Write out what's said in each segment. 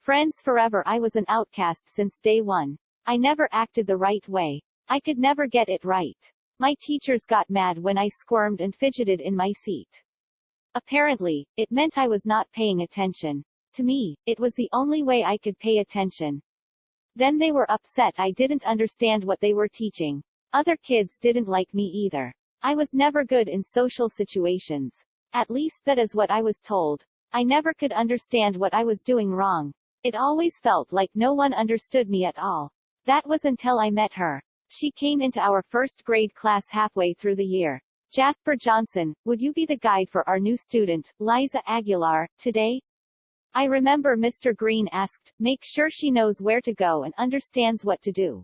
Friends forever. I was an outcast since day one. I never acted the right way. I could never get it right. My teachers got mad when I squirmed and fidgeted in my seat. Apparently, it meant I was not paying attention. To me, it was the only way I could pay attention. Then they were upset I didn't understand what they were teaching. Other kids didn't like me either. I was never good in social situations. At least that is what I was told. I never could understand what I was doing wrong. It always felt like no one understood me at all. That was until I met her. She came into our first grade class halfway through the year. Jasper Johnson, would you be the guide for our new student, Liza Aguilar, today? I remember Mr. Green asked, make sure she knows where to go and understands what to do.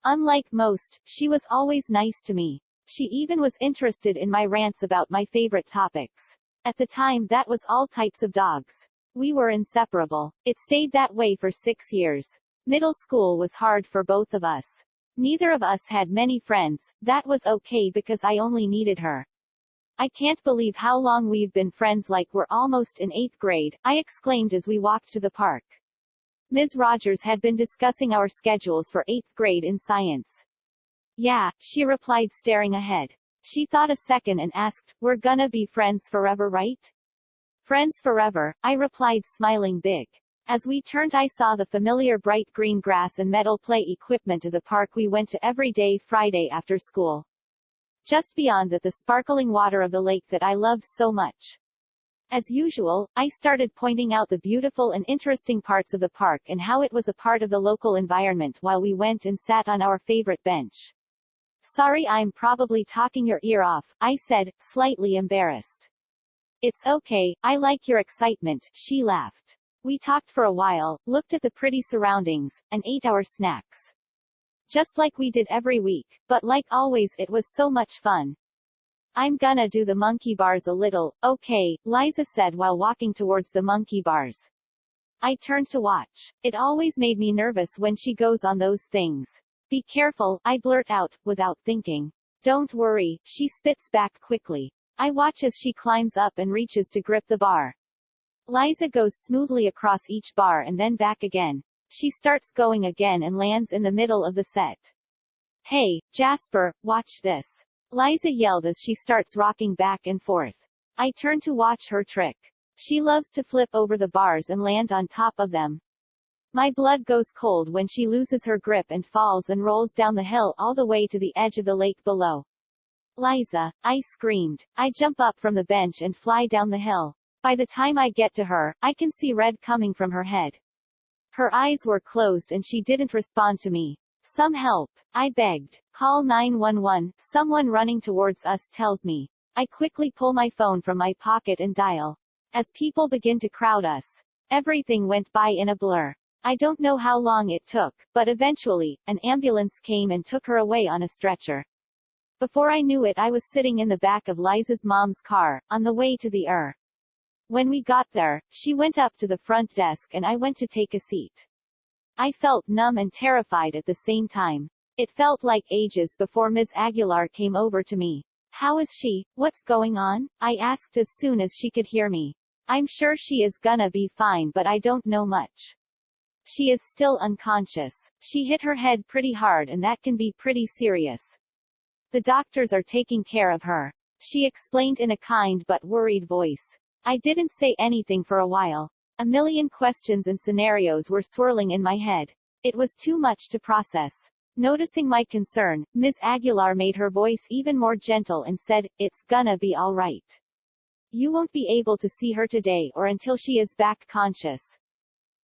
Unlike most, she was always nice to me. She even was interested in my rants about my favorite topics. At the time that was all types of dogs. We were inseparable. It stayed that way for 6 years. Middle school was hard for both of us. Neither of us had many friends. That was okay because I only needed her. I can't believe how long we've been friends, like we're almost in 8th grade, I exclaimed as we walked to the park. Ms. Rogers had been discussing our schedules for 8th grade in science. Yeah, she replied, staring ahead. She thought a second and asked, we're gonna be friends forever, right? Friends forever, I replied, smiling big. As we turned, I saw the familiar bright green grass and metal play equipment of the park we went to every day Friday after school. Just beyond that, the sparkling water of the lake that I loved so much. As usual, I started pointing out the beautiful and interesting parts of the park and how it was a part of the local environment while we went and sat on our favorite bench. Sorry, I'm probably talking your ear off, I said, slightly embarrassed. It's okay, I like your excitement, she laughed. We talked for a while, looked at the pretty surroundings, and ate our snacks. Just like we did every week, but like always it was so much fun. I'm gonna do the monkey bars a little, okay, Liza said while walking towards the monkey bars. I turned to watch. It always made me nervous when she goes on those things. Be careful, I blurt out, without thinking. Don't worry, she spits back quickly. I watch as she climbs up and reaches to grip the bar. Liza goes smoothly across each bar and then back again. She starts going again and lands in the middle of the set. Hey, Jasper, watch this. Liza yelled as she starts rocking back and forth. I turn to watch her trick. She loves to flip over the bars and land on top of them. My blood goes cold when she loses her grip and falls and rolls down the hill all the way to the edge of the lake below. Liza, I screamed. I jump up from the bench and fly down the hill. By the time I get to her, I can see red coming from her head. Her eyes were closed and she didn't respond to me. Some help, I begged. Call 911, someone running towards us tells me. I quickly pull my phone from my pocket and dial. As people begin to crowd us, everything went by in a blur. I don't know how long it took, but eventually, an ambulance came and took her away on a stretcher. Before I knew it, I was sitting in the back of Liza's mom's car, on the way to the ER. When we got there, she went up to the front desk and I went to take a seat. I felt numb and terrified at the same time. It felt like ages before Ms. Aguilar came over to me. How is she? What's going on? I asked as soon as she could hear me. I'm sure she is gonna be fine, but I don't know much. She is still unconscious. She hit her head pretty hard and that can be pretty serious. The doctors are taking care of her, she explained in a kind but worried voice. I didn't say anything for a while. A million questions and scenarios were swirling in my head. It was too much to process. Noticing my concern, Ms. Aguilar made her voice even more gentle and said, "It's gonna be all right. You won't be able to see her today or until she is back conscious.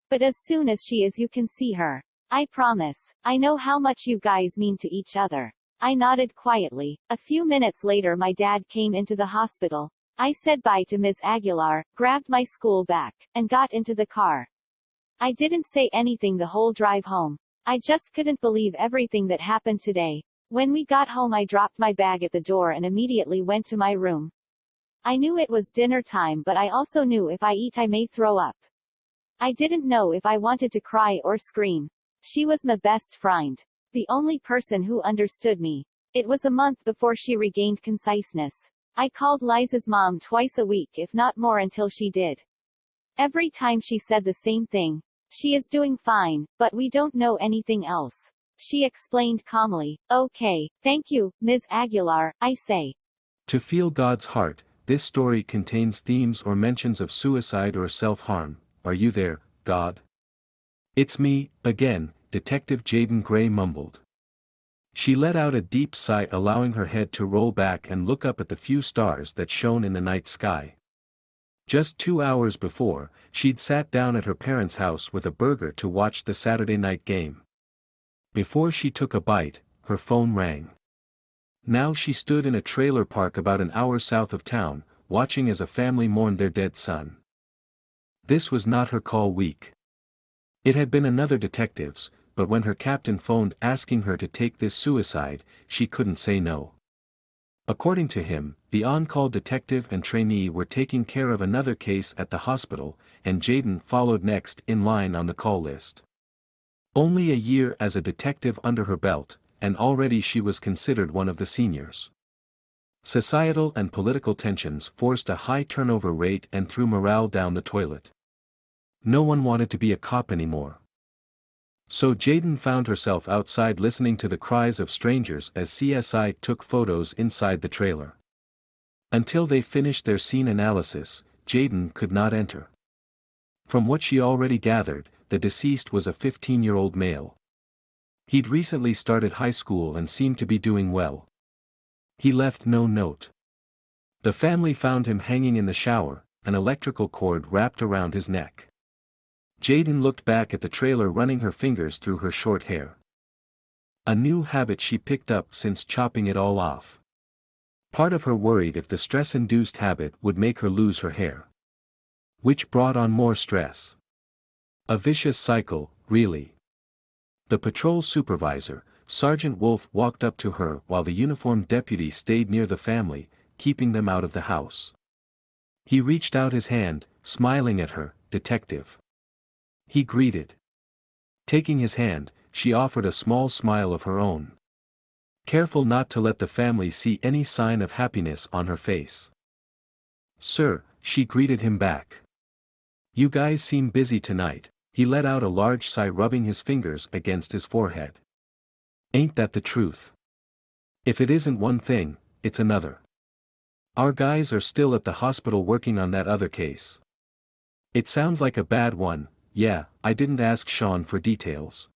But as soon as she is, you can see her. I promise. I know how much you guys mean to each other." I nodded quietly. A few minutes later my dad came into the hospital. I said bye to Ms. Aguilar, grabbed my school bag, and got into the car. I didn't say anything the whole drive home. I just couldn't believe everything that happened today. When we got home I dropped my bag at the door and immediately went to my room. I knew it was dinner time, but I also knew if I eat I may throw up. I didn't know if I wanted to cry or scream. She was my best friend. The only person who understood me. It was a month before she regained conciseness. I called Liza's mom twice a week if not more until she did. Every time she said the same thing. She is doing fine, but we don't know anything else. She explained calmly. Okay, thank you, Ms. Aguilar, I say. To feel God's heart, this story contains themes or mentions of suicide or self-harm. Are you there, God? It's me, again, Detective Jaden Gray mumbled. She let out a deep sigh, allowing her head to roll back and look up at the few stars that shone in the night sky. Just 2 hours before, she'd sat down at her parents' house with a burger to watch the Saturday night game. Before she took a bite, her phone rang. Now she stood in a trailer park about an hour south of town, watching as a family mourned their dead son. This was not her call week. It had been another detective's, but when her captain phoned asking her to take this suicide, she couldn't say no. According to him, the on-call detective and trainee were taking care of another case at the hospital, and Jaden followed next in line on the call list. Only a year as a detective under her belt, and already she was considered one of the seniors. Societal and political tensions forced a high turnover rate and threw morale down the toilet. No one wanted to be a cop anymore. So Jaden found herself outside listening to the cries of strangers as CSI took photos inside the trailer. Until they finished their scene analysis, Jaden could not enter. From what she already gathered, the deceased was a 15-year-old male. He'd recently started high school and seemed to be doing well. He left no note. The family found him hanging in the shower, an electrical cord wrapped around his neck. Jaden looked back at the trailer, running her fingers through her short hair. A new habit she picked up since chopping it all off. Part of her worried if the stress-induced habit would make her lose her hair. Which brought on more stress. A vicious cycle, really. The patrol supervisor, Sergeant Wolf, walked up to her while the uniformed deputy stayed near the family, keeping them out of the house. He reached out his hand, smiling at her. "Detective." He greeted. Taking his hand, she offered a small smile of her own. Careful not to let the family see any sign of happiness on her face. "Sir," she greeted him back. "You guys seem busy tonight." He let out a large sigh, rubbing his fingers against his forehead. "Ain't that the truth? If it isn't one thing, it's another. Our guys are still at the hospital working on that other case. It sounds like a bad one. Yeah, I didn't ask Sean for details.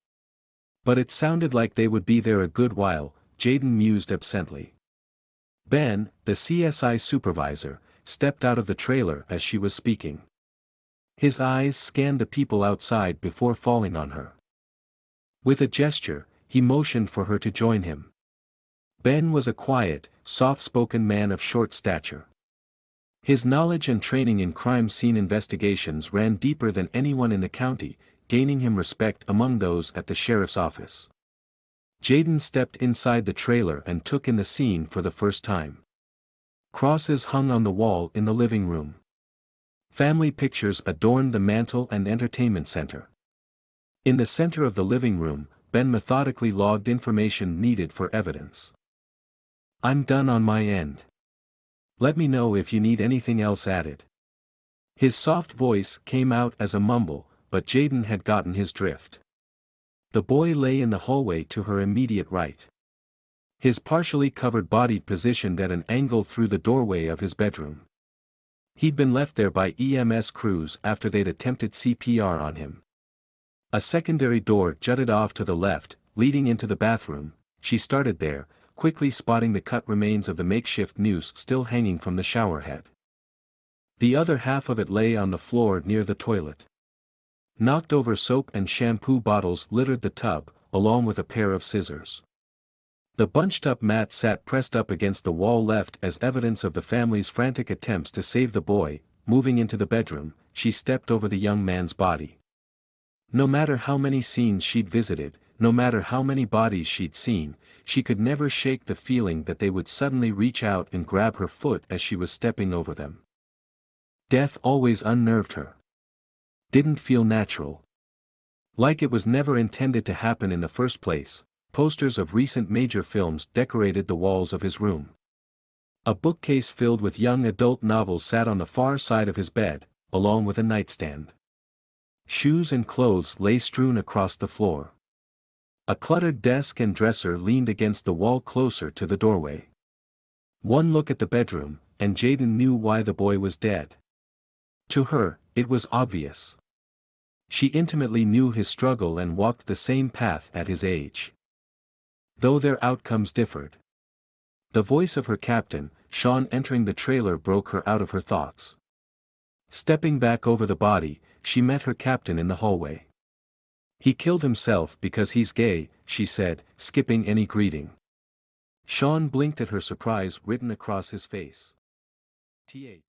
But it sounded like they would be there a good while," Jaden mused absently. Ben, the CSI supervisor, stepped out of the trailer as she was speaking. His eyes scanned the people outside before falling on her. With a gesture, he motioned for her to join him. Ben was a quiet, soft-spoken man of short stature. His knowledge and training in crime scene investigations ran deeper than anyone in the county, gaining him respect among those at the sheriff's office. Jaden stepped inside the trailer and took in the scene for the first time. Crosses hung on the wall in the living room. Family pictures adorned the mantel and entertainment center. In the center of the living room, Ben methodically logged information needed for evidence. "I'm done on my end. Let me know if you need anything else added." His soft voice came out as a mumble, but Jaden had gotten his drift. The boy lay in the hallway to her immediate right. His partially covered body positioned at an angle through the doorway of his bedroom. He'd been left there by EMS crews after they'd attempted CPR on him. A secondary door jutted off to the left, leading into the bathroom. She started there, quickly spotting the cut remains of the makeshift noose still hanging from the shower head. The other half of it lay on the floor near the toilet. Knocked over soap and shampoo bottles littered the tub, along with a pair of scissors. The bunched-up mat sat pressed up against the wall, left as evidence of the family's frantic attempts to save the boy. Moving into the bedroom, she stepped over the young man's body. No matter how many scenes she'd visited, no matter how many bodies she'd seen, she could never shake the feeling that they would suddenly reach out and grab her foot as she was stepping over them. Death always unnerved her. Didn't feel natural. Like it was never intended to happen in the first place. Posters of recent major films decorated the walls of his room. A bookcase filled with young adult novels sat on the far side of his bed, along with a nightstand. Shoes and clothes lay strewn across the floor. A cluttered desk and dresser leaned against the wall closer to the doorway. One look at the bedroom, and Jaden knew why the boy was dead. To her, it was obvious. She intimately knew his struggle and walked the same path at his age. Though their outcomes differed. The voice of her captain, Sean entering the trailer, broke her out of her thoughts. Stepping back over the body, she met her captain in the hallway. "He killed himself because he's gay," she said, skipping any greeting. Sean blinked at her, surprise written across his face. "Th.